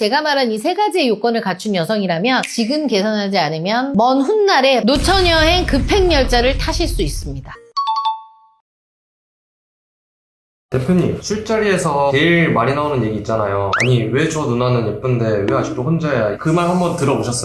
제가 말한 이 세 가지의 요건을 갖춘 여성이라면 지금 개선하지 않으면 먼 훗날에 노처녀행 급행열차를 타실 수 있습니다. 대표님, 술자리에서 제일 많이 나오는 얘기 있잖아요. 아니, 왜 저 누나는 예쁜데 왜 아직도 혼자야? 그 말 한번 들어보셨어요?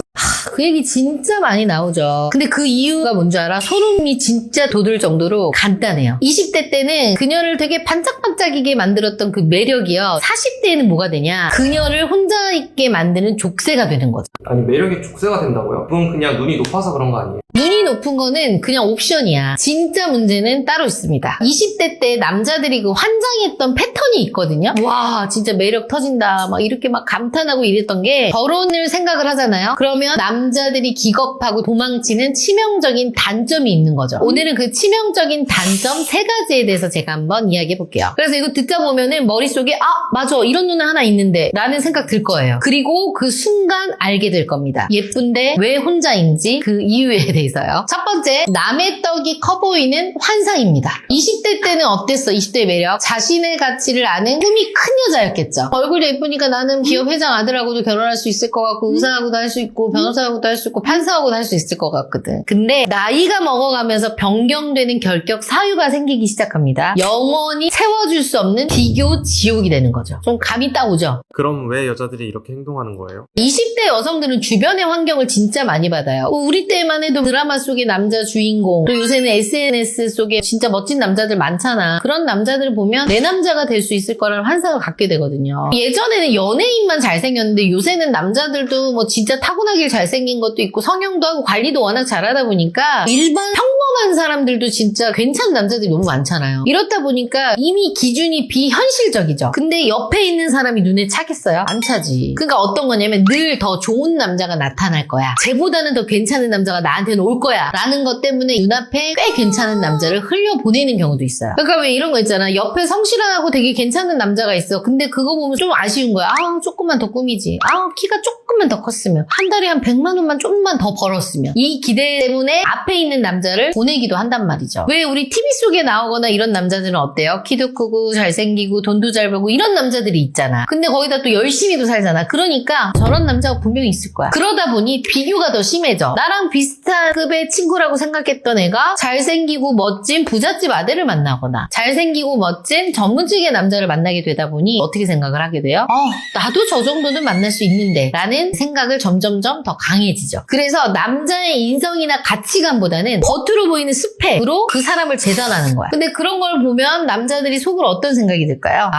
그 얘기 진짜 많이 나오죠. 근데 그 이유가 뭔지 알아? 소름이 진짜 돋을 정도로 간단해요. 20대 때는 그녀를 되게 반짝반짝이게 만들었던 그 매력이요. 40대에는 뭐가 되냐? 그녀를 혼자 있게 만드는 족쇄가 되는 거죠. 아니, 매력이 족쇄가 된다고요? 그건 그냥 눈이 높아서 그런 거 아니에요? 눈이 높은 거는 그냥 옵션이야. 진짜 문제는 따로 있습니다. 20대 때 남자들이 그 환장했던 패턴이 있거든요. 와, 진짜 매력 터진다. 막 이렇게 막 감탄하고 이랬던 게 결혼을 생각을 하잖아요. 그러면 남자들이 기겁하고 도망치는 치명적인 단점이 있는 거죠. 오늘은 그 치명적인 단점 3가지에 대해서 제가 한번 이야기해 볼게요. 그래서 이거 듣다 보면은 머릿속에 맞아, 이런 누나 하나 있는데 라는 생각 들 거예요. 그리고 그 순간 알게 될 겁니다. 예쁜데 왜 혼자인지 그 이유에 대해서요. 첫 번째, 남의 떡이 커 보이는 환상입니다. 20대 때는 어땠어? 20대의 매력. 자신의 가치를 아는 꿈이 큰 여자였겠죠. 얼굴도 예쁘니까 나는 기업 회장 아들하고도 결혼할 수 있을 것 같고 의사하고도 할 수 있고 변호사하고도 할 수 있고 판사하고도 할 수 있을 것 같거든. 근데 나이가 먹어가면서 변경되는 결격 사유가 생기기 시작합니다. 영원히 채워줄 수 없는 비교 지옥이 되는 거죠. 좀 감이 딱 오죠? 그럼 왜 여자들이 이렇게 행동하는 거예요? 20대 여성들은 주변의 환경을 진짜 많이 받아요. 우리 때만 해도 드라마 속의 남자 주인공, 또 요새는 SNS 속에 진짜 멋진 남자들 많잖아. 그런 남자들을 보면 내 남자가 될 수 있을 거라는 환상을 갖게 되거든요. 예전에는 연예인만 잘생겼는데 요새는 남자들도 뭐 진짜 타고나길 잘생긴 것도 있고 성형도 하고 관리도 워낙 잘하다 보니까 일반 평범한 사람들도 진짜 괜찮은 남자들이 너무 많잖아요. 이렇다 보니까 이미 기준이 비현실적이죠. 근데 옆에 있는 사람이 눈에 차겠어요? 안 차지. 그러니까 어떤 거냐면 늘 더 좋은 남자가 나타날 거야. 쟤보다는 더 괜찮은 남자가 나한테는 올 거야. 라는 것 때문에 눈앞에 꽤 괜찮은 남자를 흘려보내는 경우도 있어요. 그러니까 왜 이런 거 있잖아. 옆에 성실하고 되게 괜찮은 남자가 있어. 근데 그거 보면 좀 아쉬운 거야. 조금만 더 꾸미지. 키가 조금만 더 컸으면. 한 달에 한 100만 원만 좀만 더 벌었으면. 이 기대 때문에 앞에 있는 남자를 보내기도 한단 말이죠. 왜 우리 TV 속에 나오거나 이런 남자들은 어때요? 키도 크고 잘생기고 돈도 잘 벌고 이런 남자들이 있잖아. 근데 거기다 또 열심히도 살잖아. 그러니까 저런 남자가 분명히 있을 거야. 그러다 보니 비교가 더 심해져. 나랑 비슷한 급의 친구라고 생각했던 애가 잘생기고 멋진 부잣집 아들을 만나거나 잘생기고 멋진 전문직의 남자를 만나게 되다 보니 어떻게 생각을 하게 돼요? 나도 저 정도는 만날 수 있는데 라는 생각을 점점점 더 강해지죠. 그래서 남자의 인성이나 가치관보다는 겉으로 보이는 스펙으로 그 사람을 재단하는 거야. 근데 그런 걸 보면 남자들이 속으로 어떤 생각이 들까요?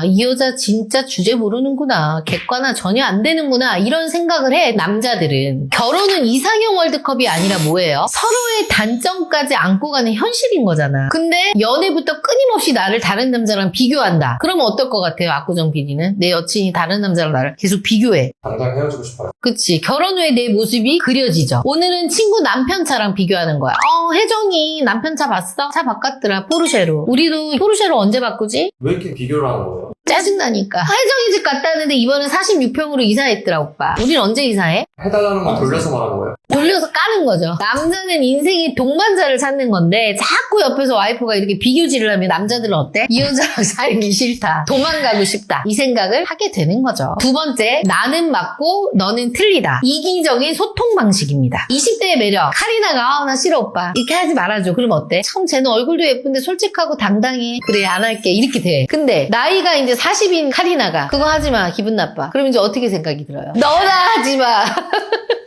이 여자 진짜 주제 모르는구나. 객관화 전혀 안 되는구나. 이런 생각을 해, 남자들은. 결혼은 이상형 월드컵이 아니라 뭐예요? 서로의 단점까지 안고 가는 현실인 거잖아. 근데 연애부터 끊임없이 나를 다른 남자랑 비교한다. 그러면 어떨 것 같아요, 압구정 PD는? 내 여친이 다른 남자랑 나를 계속 비교해. 당장 헤어지고 싶어요. 그치. 결혼 후에 내 모습이 그려지죠. 오늘은 친구 남편 차랑 비교하는 거야. 혜정이 남편 차 봤어? 차 바꿨더라, 포르쉐로. 우리도 포르쉐로 언제 바꾸지? 왜 이렇게 비교를 하는 거예요? 짜증나니까. 혜정이 집 갔다 왔는데 이번엔 46평으로 이사했더라, 오빠. 우린 언제 이사해? 해달라는 건 돌려서 말하는 거예요? 돌려서 까는 거죠. 남자는 인생의 동반자를 찾는 건데 자꾸 옆에서 와이프가 이렇게 비교질을 하면 남자들은 어때? 이 여자랑 살기 싫다. 도망가고 싶다. 이 생각을 하게 되는 거죠. 두 번째, 나는 맞고 너는 틀리다. 이기적인 소통 방식입니다. 20대의 매력. 카리나가 나 싫어 오빠. 이렇게 하지 말아줘. 그럼 어때? 참 쟤는 얼굴도 예쁜데 솔직하고 당당해. 그래 안 할게. 이렇게 돼. 근데 나이가 이제 40인 카리나가 그거 하지 마. 기분 나빠. 그럼 이제 어떻게 생각이 들어요? 너나 하지 마.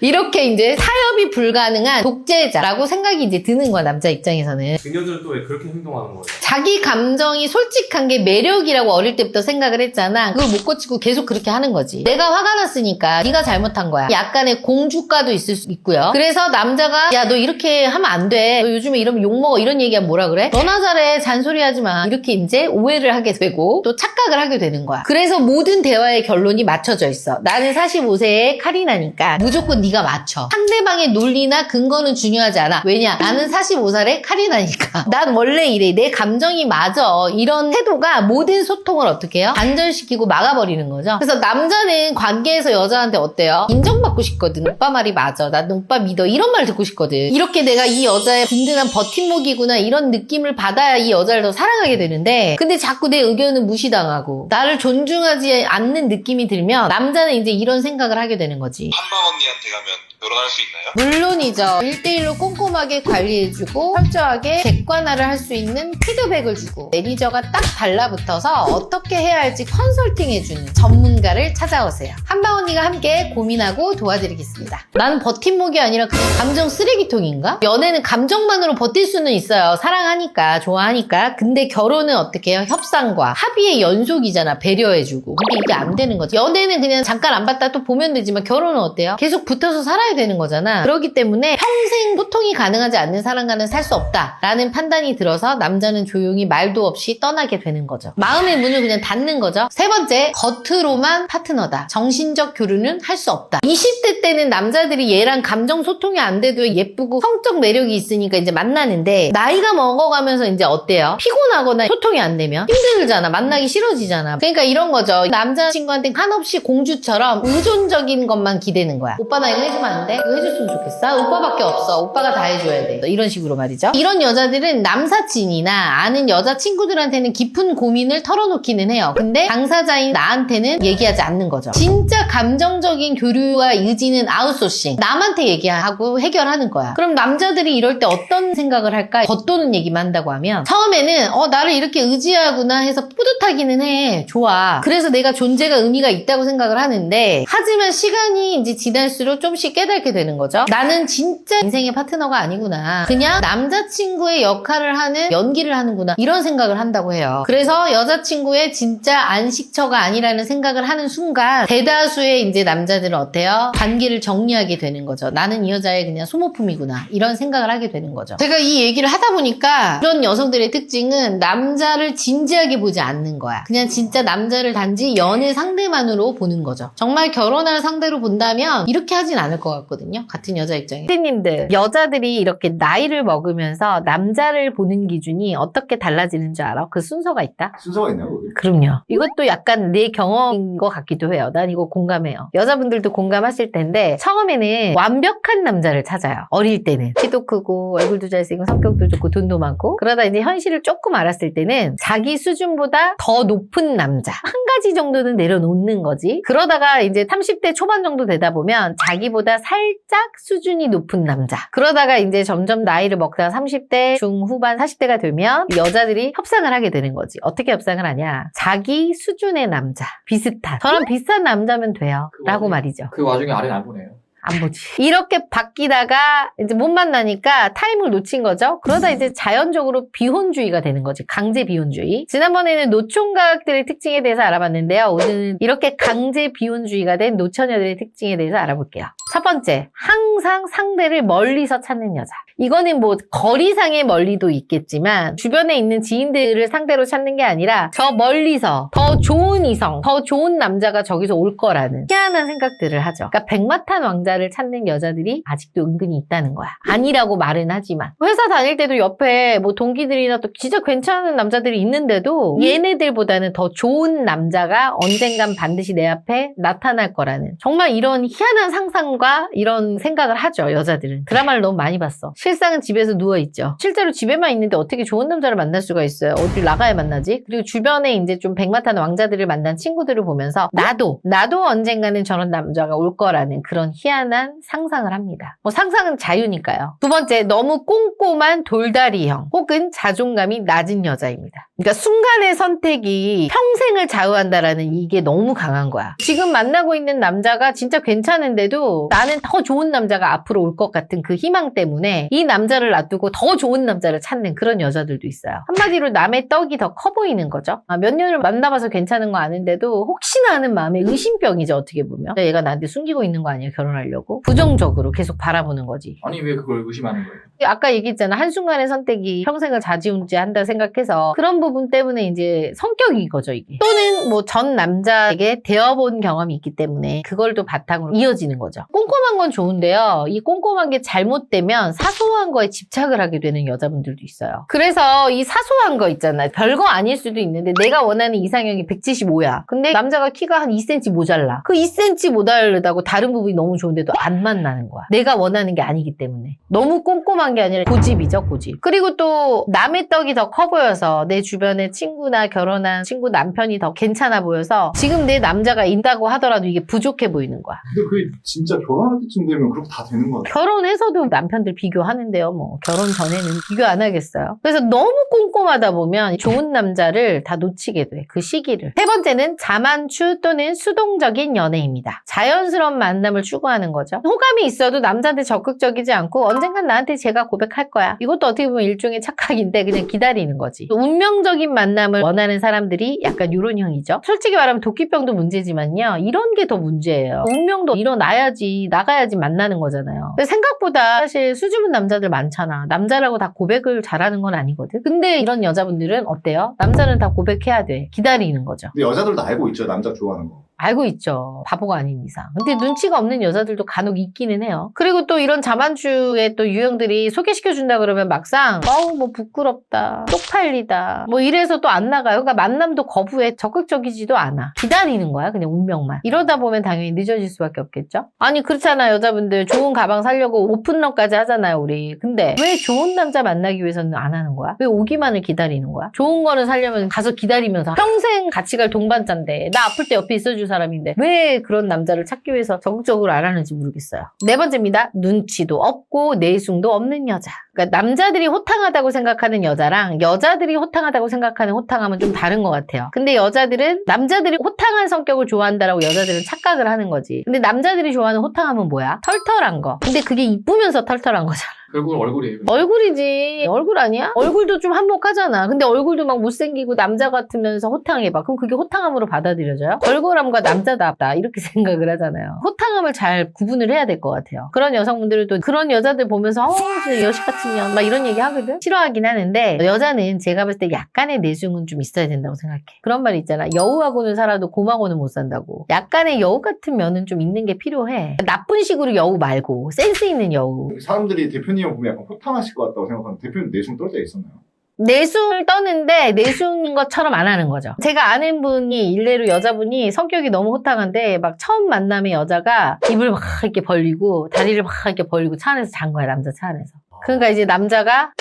이렇게 이제 타협이 불가능한 독재자라고 생각이 이제 드는 거야, 남자 입장에서는. 그녀들은 또 왜 그렇게 행동하는 거예요? 자기 감정이 솔직한 게 매력이라고 어릴 때부터 생각을 했잖아. 그걸 못 고치고 계속 그렇게 하는 거지. 내가 화가 났으니까 네가 잘못한 거야. 약간의 공주가도 있을 수 있고요. 그래서 남자가 야, 너 이렇게 하면 안 돼. 너 요즘에 이러면 욕먹어. 이런 얘기하면 뭐라 그래? 너나 잘해. 잔소리하지 마. 이렇게 이제 오해를 하게 되고 또 착각을 하게 되는 거야. 그래서 모든 대화의 결론이 맞춰져 있어. 나는 45세의 카리나니까 무조건 네가 맞춰. 상대방의 논리나 근거는 중요하지 않아. 왜냐? 나는 45살의 카리나니까. 난 원래 이래. 내 감정이 맞아. 이런 태도가 모든 소통을 어떻게 해요? 단절시키고 막아버리는 거죠. 그래서 남자는 관계에서 여자한테 어때요? 인정받고 듣고 싶거든. 오빠 말이 맞아. 난 오빠 믿어. 이런 말 듣고 싶거든. 이렇게 내가 이 여자의 든든한 버팀목이구나 이런 느낌을 받아야 이 여자를 더 사랑하게 되는데 근데 자꾸 내 의견은 무시당하고 나를 존중하지 않는 느낌이 들면 남자는 이제 이런 생각을 하게 되는 거지. 한방 언니한테 가면 결혼할 수 있나요? 물론이죠. 1대1로 꼼꼼하게 관리해주고 철저하게 객관화를 할 수 있는 피드백을 주고 매니저가 딱 달라붙어서 어떻게 해야 할지 컨설팅해주는 전문가를 찾아오세요. 한방 언니가 함께 고민하고 도와드리겠습니다. 나는 버팀목이 아니라 그냥 감정 쓰레기통인가? 연애는 감정만으로 버틸 수는 있어요. 사랑하니까 좋아하니까. 근데 결혼은 어떻게 해요? 협상과 합의의 연속이잖아. 배려해주고. 근데 이게 안 되는 거지. 연애는 그냥 잠깐 안 봤다 또 보면 되지만 결혼은 어때요? 계속 붙어서 살아야 되는 거잖아. 그렇기 때문에 평생 소통이 가능하지 않는 사람과는 살 수 없다라는 판단이 들어서 남자는 조용히 말도 없이 떠나게 되는 거죠. 마음의 문을 그냥 닫는 거죠. 세 번째, 겉으로만 파트너다. 정신적 교류는 할 수 없다. 20대 때는 남자들이 얘랑 감정 소통이 안 돼도 예쁘고 성적 매력이 있으니까 이제 만나는데 나이가 먹어가면서 이제 어때요? 피곤하거나 소통이 안 되면 힘들잖아. 만나기 싫어지잖아. 그러니까 이런 거죠. 남자친구한테 한없이 공주처럼 의존적인 것만 기대는 거야. 오빠 나 이거 해주면 안 돼? 이거 해줬으면 좋겠어? 오빠밖에 없어. 오빠가 다 해줘야 돼. 이런 식으로 말이죠. 이런 여자들은 남사친이나 아는 여자친구들한테는 깊은 고민을 털어놓기는 해요. 근데 당사자인 나한테는 얘기하지 않는 거죠. 진짜 감정적인 교류와 의지는 아웃소싱. 남한테 얘기하고 해결하는 거야. 그럼 남자들이 이럴 때 어떤 생각을 할까? 겉도는 얘기만 한다고 하면 처음에는 나를 이렇게 의지하구나 해서 뿌듯하기는 해. 좋아. 그래서 내가 존재가 의미가 있다고 생각을 하는데 하지만 시간이 이제 지날수록 좀씩 깨닫게 되는 거죠. 나는 진짜 인생의 파트너가 아니구나. 그냥 남자친구의 역할을 하는 연기를 하는구나. 이런 생각을 한다고 해요. 그래서 여자친구의 진짜 안식처가 아니라는 생각을 하는 순간 대다수의 이제 남자들은 어때요? 관계를 정리하게 되는 거죠. 나는 이 여자의 그냥 소모품이구나. 이런 생각을 하게 되는 거죠. 제가 이 얘기를 하다 보니까 이런 여성들의 특징은 남자를 진지하게 보지 않는 거야. 그냥 진짜 남자를 단지 연애 상대만으로 보는 거죠. 정말 결혼할 상대로 본다면 이렇게 하진 않을 것 같거든요. 같은 여자 입장에. 선생님들, 여자들이 이렇게 나이를 먹으면서 남자를 보는 기준이 어떻게 달라지는 줄 알아? 그 순서가 있다? 순서가 있나요? 거기? 그럼요. 이것도 약간 내 경험인 것 같기도 해요. 난 이거 공감해요. 여자분들도 공감하실 텐데 처음에는 완벽한 남자를 찾아요. 어릴 때는. 키도 크고 얼굴도 잘생기고 성격도 좋고 돈도 많고 그러다 이제 현실을 조금 알았을 때는 자기 수준보다 더 높은 남자 한 가지 정도는 내려놓는 거지. 그러다가 이제 30대 초반 정도 되다 보면 자기보다 살짝 수준이 높은 남자. 그러다가 이제 점점 나이를 먹다가 30대 중후반 40대가 되면 여자들이 협상을 하게 되는 거지. 어떻게 협상을 하냐. 자기 수준의 남자. 비슷한. 저랑 비슷한 남자면 돼요. 라고 말이죠. 그 와중에 아래는 안 보내요. 안 보지. 이렇게 바뀌다가 이제 못 만나니까 타임을 놓친 거죠. 그러다 이제 자연적으로 비혼주의가 되는 거지. 강제 비혼주의. 지난번에는 노총각들의 특징에 대해서 알아봤는데요. 오늘은 이렇게 강제 비혼주의가 된 노처녀들의 특징에 대해서 알아볼게요. 첫 번째, 항상 상대를 멀리서 찾는 여자. 이거는 뭐 거리상의 멀리도 있겠지만 주변에 있는 지인들을 상대로 찾는 게 아니라 저 멀리서 더 좋은 이성, 더 좋은 남자가 저기서 올 거라는 희한한 생각들을 하죠. 그러니까 백마탄 왕자를 찾는 여자들이 아직도 은근히 있다는 거야. 아니라고 말은 하지만 회사 다닐 때도 옆에 뭐 동기들이나 또 진짜 괜찮은 남자들이 있는데도 얘네들보다는 더 좋은 남자가 언젠간 반드시 내 앞에 나타날 거라는 정말 이런 희한한 상상과 이런 생각을 하죠. 여자들은. 드라마를 너무 많이 봤어. 실상은 집에서 누워있죠. 실제로 집에만 있는데 어떻게 좋은 남자를 만날 수가 있어요. 어딜 나가야 만나지? 그리고 주변에 이제 좀 백마탄 왕자들을 만난 친구들을 보면서 나도 언젠가는 저런 남자가 올 거라는 그런 희한한 상상을 합니다. 뭐 상상은 자유니까요. 두 번째, 너무 꼼꼼한 돌다리형 혹은 자존감이 낮은 여자입니다. 그러니까 순간의 선택이 평생을 좌우한다라는 이게 너무 강한 거야. 지금 만나고 있는 남자가 진짜 괜찮은데도 나는 더 좋은 남자가 앞으로 올 것 같은 그 희망 때문에 이 남자를 놔두고 더 좋은 남자를 찾는 그런 여자들도 있어요. 한마디로 남의 떡이 더 커 보이는 거죠. 몇 년을 만나봐서 괜찮은 거 아는데도 혹시나 하는 마음에 의심병이죠. 어떻게 보면. 얘가 나한테 숨기고 있는 거 아니야 결혼하려고. 부정적으로 계속 바라보는 거지. 아니 왜 그걸 의심하는 거예요? 아까 얘기했잖아. 한순간의 선택이 평생을 좌지우지한다 생각해서 그런 부분 부분 때문에 이제 성격인 거죠, 이게. 또는 뭐 전 남자에게 되어본 경험이 있기 때문에 그걸 또 바탕으로 이어지는 거죠. 꼼꼼한 건 좋은데요. 이 꼼꼼한 게 잘못되면 사소한 거에 집착을 하게 되는 여자분들도 있어요. 그래서 이 사소한 거 있잖아요. 별거 아닐 수도 있는데 내가 원하는 이상형이 175야. 근데 남자가 키가 한 2cm 모자라. 그 2cm 모자르다고 다른 부분이 너무 좋은데도 안 만나는 거야. 내가 원하는 게 아니기 때문에. 너무 꼼꼼한 게 아니라 고집이죠, 고집. 그리고 또 남의 떡이 더 커 보여서 내 주변에 친구나 결혼한 친구 남편이 더 괜찮아 보여서 지금 내 남자가 있다고 하더라도 이게 부족해 보이는 거야. 근데 그게 진짜 결혼할 때쯤 되면 그렇게 다 되는 거 같아요. 결혼해서도 남편들 비교하는데요. 뭐 결혼 전에는 비교 안 하겠어요. 그래서 너무 꼼꼼하다 보면 좋은 남자를 다 놓치게 돼. 그 시기를. 세 번째는 자만추 또는 수동적인 연애입니다. 자연스러운 만남을 추구하는 거죠. 호감이 있어도 남자한테 적극적이지 않고 언젠간 나한테 제가 고백할 거야. 이것도 어떻게 보면 일종의 착각인데 그냥 기다리는 거지. 운명적인 만남을 원하는 사람들이 약간 이런 형이죠. 솔직히 말하면 도끼병도 문제지만요. 이런 게 더 문제예요. 운명도 일어나야지 나가야지 만나는 거잖아요. 근데 생각보다 사실 수줍은 남자들 많잖아. 남자라고 다 고백을 잘하는 건 아니거든. 근데 이런 여자분들은 어때요? 남자는 다 고백해야 돼. 기다리는 거죠. 근데 여자들도 알고 있죠, 남자 좋아하는 거. 알고 있죠. 바보가 아닌 이상. 근데 눈치가 없는 여자들도 간혹 있기는 해요. 그리고 또 이런 자만추의 또 유형들이 소개시켜준다 그러면 막상 뭐 부끄럽다, 쪽팔리다 뭐 이래서 또 안 나가요. 그러니까 만남도 거부해. 적극적이지도 않아. 기다리는 거야. 그냥 운명만. 이러다 보면 당연히 늦어질 수밖에 없겠죠. 아니 그렇잖아. 여자분들 좋은 가방 사려고 오픈런까지 하잖아요, 우리. 근데 왜 좋은 남자 만나기 위해서는 안 하는 거야? 왜 오기만을 기다리는 거야? 좋은 거를 사려면 가서 기다리면서 평생 같이 갈 동반자인데 나 아플 때 옆에 있어줄 사람인데 왜 그런 남자를 찾기 위해서 적극적으로 안 하는지 모르겠어요. 네 번째입니다. 눈치도 없고 내숭도 없는 여자. 그러니까 남자들이 호탕하다고 생각하는 여자랑 여자들이 호탕하다고 생각하는 호탕함은 좀 다른 것 같아요. 근데 여자들은 남자들이 호탕한 성격을 좋아한다라고 여자들은 착각을 하는 거지. 근데 남자들이 좋아하는 호탕함은 뭐야? 털털한 거. 근데 그게 이쁘면서 털털한 거잖아. 결국은 얼굴이에요. 얼굴이지. 얼굴 아니야? 얼굴도 좀 한몫하잖아. 근데 얼굴도 막 못생기고 남자 같으면서 호탕해봐. 그럼 그게 호탕함으로 받아들여져요? 얼굴함과 남자답다. 이렇게 생각을 하잖아요. 호탕함을 잘 구분을 해야 될 것 같아요. 그런 여성분들도 그런 여자들 보면서 진짜 여식 같은 년 막 이런 얘기 하거든? 싫어하긴 하는데 여자는 제가 봤을 때 약간의 내숭은 좀 있어야 된다고 생각해. 그런 말 있잖아. 여우하고는 살아도 곰하고는 못 산다고. 약간의 여우 같은 면은 좀 있는 게 필요해. 나쁜 식으로 여우 말고 센스 있는 여우. 사람들이 대표님 보면 약간 호탕하실 것 같다고 생각하는데 대표님 내숭 떨 때 있었나요? 내숭을 떠는데 내숭인 것처럼 안 하는 거죠. 제가 아는 분이 일례로 여자분이 성격이 너무 호탕한데 막 처음 만남에 여자가 입을 막 이렇게 벌리고 다리를 막 이렇게 벌리고 차 안에서 잔 거야. 남자 차 안에서. 그러니까 이제 남자가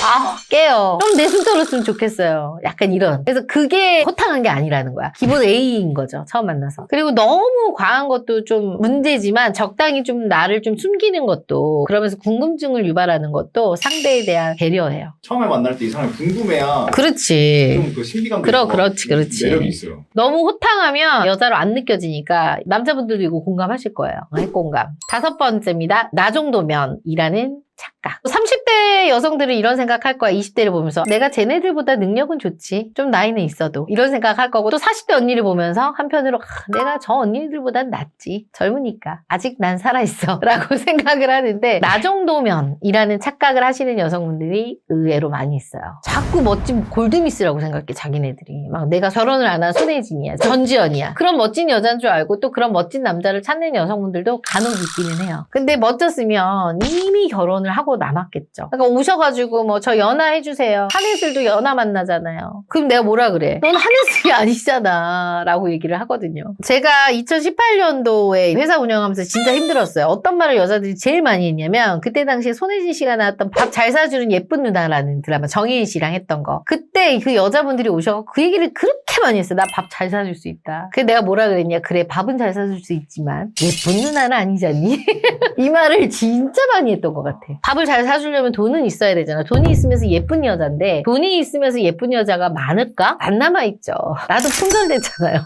깨요. 좀 내숭 떨었으면 좋겠어요. 약간 이런. 그래서 그게 호탕한 게 아니라는 거야. 기본 A인 거죠. 처음 만나서. 그리고 너무 과한 것도 좀 문제지만 적당히 좀 나를 좀 숨기는 것도 그러면서 궁금증을 유발하는 것도 상대에 대한 배려예요. 처음에 만날 때 이 사람이 궁금해야 그렇지. 좀 그 신비감도 그렇지. 매력이 있어요. 너무 호탕하면 여자로 안 느껴지니까 남자분들도 이거 공감하실 거예요. 핵공감. 다섯 번째입니다. 나 정도면이라는 착각. 30대 여성들은 이런 생각할 거야. 20대를 보면서 내가 쟤네들보다 능력은 좋지. 좀 나이는 있어도. 이런 생각할 거고 또 40대 언니를 보면서 한편으로 내가 저 언니들보단 낫지. 젊으니까. 아직 난 살아있어. 라고 생각을 하는데 나 정도면이라는 착각을 하시는 여성분들이 의외로 많이 있어요. 자꾸 멋진 골드미스라고 생각해. 자기네들이. 막 내가 결혼을 안 한 손혜진이야. 전지현이야. 그런 멋진 여자인 줄 알고 또 그런 멋진 남자를 찾는 여성분들도 간혹 있기는 해요. 근데 멋졌으면 이미 결혼을 하고 남았겠죠. 그러니까 오셔가지고 뭐 저 연하 해주세요. 한예슬도 연하 만나잖아요. 그럼 내가 뭐라 그래? 넌 한예슬이 아니잖아 라고 얘기를 하거든요. 제가 2018년도에 회사 운영하면서 진짜 힘들었어요. 어떤 말을 여자들이 제일 많이 했냐면 그때 당시에 손혜진 씨가 나왔던 밥 잘 사주는 예쁜 누나라는 드라마 정혜인 씨랑 했던 거. 그때 그 여자분들이 오셔서 그 얘기를 그렇게 많이 했어요. 나 밥 잘 사줄 수 있다. 그래서 내가 뭐라 그랬냐. 그래 밥은 잘 사줄 수 있지만 예쁜 누나는 아니잖니? 이 말을 진짜 많이 했던 것 같아. 밥을 잘 사주려면 돈은 있어야 되잖아. 돈이 있으면서 예쁜 여자인데 돈이 있으면서 예쁜 여자가 많을까? 안 남아있죠. 나도 품절됐잖아요.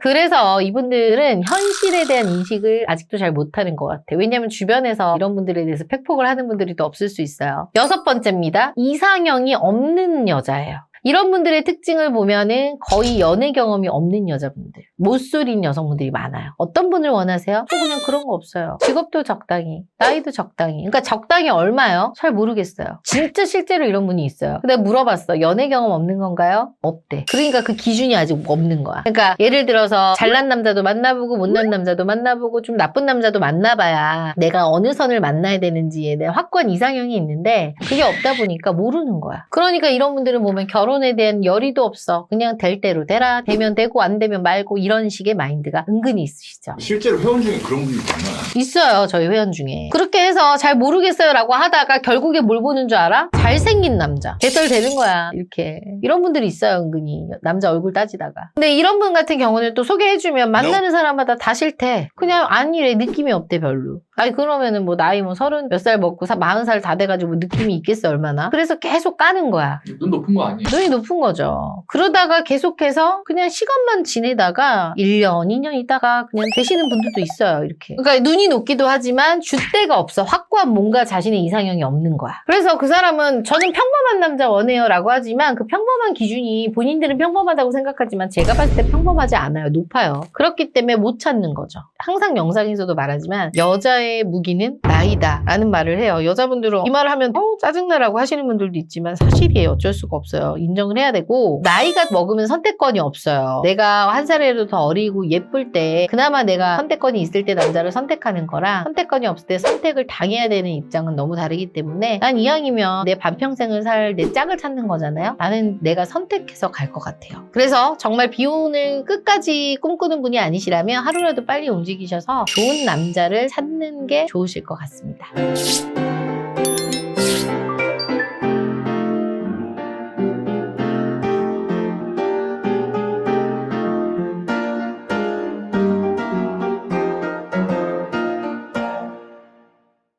그래서 이분들은 현실에 대한 인식을 아직도 잘 못하는 것 같아. 왜냐면 주변에서 이런 분들에 대해서 팩폭을 하는 분들이 또 없을 수 있어요. 여섯 번째입니다. 이상형이 없는 여자예요. 이런 분들의 특징을 보면은 거의 연애 경험이 없는 여자분들, 못소린 여성분들이 많아요. 어떤 분을 원하세요? 그냥 그런 거 없어요. 직업도 적당히, 나이도 적당히. 그러니까 적당히 얼마요? 잘 모르겠어요. 진짜 실제로 이런 분이 있어요. 근데 물어봤어. 연애 경험 없는 건가요? 없대. 그러니까 그 기준이 아직 없는 거야. 그러니까 예를 들어서 잘난 남자도 만나보고 못난 남자도 만나보고 좀 나쁜 남자도 만나봐야 내가 어느 선을 만나야 되는지에 대한 확고한 이상형이 있는데 그게 없다 보니까 모르는 거야. 그러니까 이런 분들은 보면 결혼에 대한 열의도 없어. 그냥 될 대로 되라. 되면 되고 안 되면 말고 이런 식의 마인드가 은근히 있으시죠. 실제로 회원 중에 그런 분이 많아요. 있어요. 저희 회원 중에. 그렇게 해서 잘 모르겠어요 라고 하다가 결국에 뭘 보는 줄 알아? 잘생긴 남자. 개설 되는 거야. 이렇게. 이런 분들이 있어요. 은근히. 남자 얼굴 따지다가. 근데 이런 분 같은 경우는 또 소개해주면 만나는 사람마다 다 싫대. 그냥 아니래. 느낌이 없대 별로. 아니 그러면은 뭐 나이 뭐 30 몇 살 먹고 40살 다 돼가지고 느낌이 있겠어 얼마나. 그래서 계속 까는 거야. 눈 높은 거 아니에요? 눈이 높은 거죠. 그러다가 계속해서 그냥 시간만 지내다가 1년, 2년 있다가 그냥 되시는 분들도 있어요. 이렇게. 그러니까 눈이 높기도 하지만 줏대가 없어. 확고한 뭔가 자신의 이상형이 없는 거야. 그래서 그 사람은 저는 평범한 남자 원해요 라고 하지만 그 평범한 기준이 본인들은 평범하다고 생각하지만 제가 봤을 때 평범하지 않아요. 높아요. 그렇기 때문에 못 찾는 거죠. 항상 영상에서도 말하지만 여자의 무기는 나이다 라는 말을 해요. 여자분들은 이 말을 하면 짜증나라고 하시는 분들도 있지만 사실이에요. 어쩔 수가 없어요. 인정을 해야 되고 나이가 먹으면 선택권이 없어요. 내가 한 살이라도 더 어리고 예쁠 때 그나마 내가 선택권이 있을 때 남자를 선택하는 거랑 선택권이 없을 때 선택을 당해야 되는 입장은 너무 다르기 때문에 난 이왕이면 내 반평생을 살 내 짝을 찾는 거잖아요. 나는 내가 선택해서 갈 것 같아요. 그래서 정말 비혼을 끝까지 꿈꾸는 분이 아니시라면 하루라도 빨리 움직이셔서 좋은 남자를 찾는 게 좋으실 것 같습니다.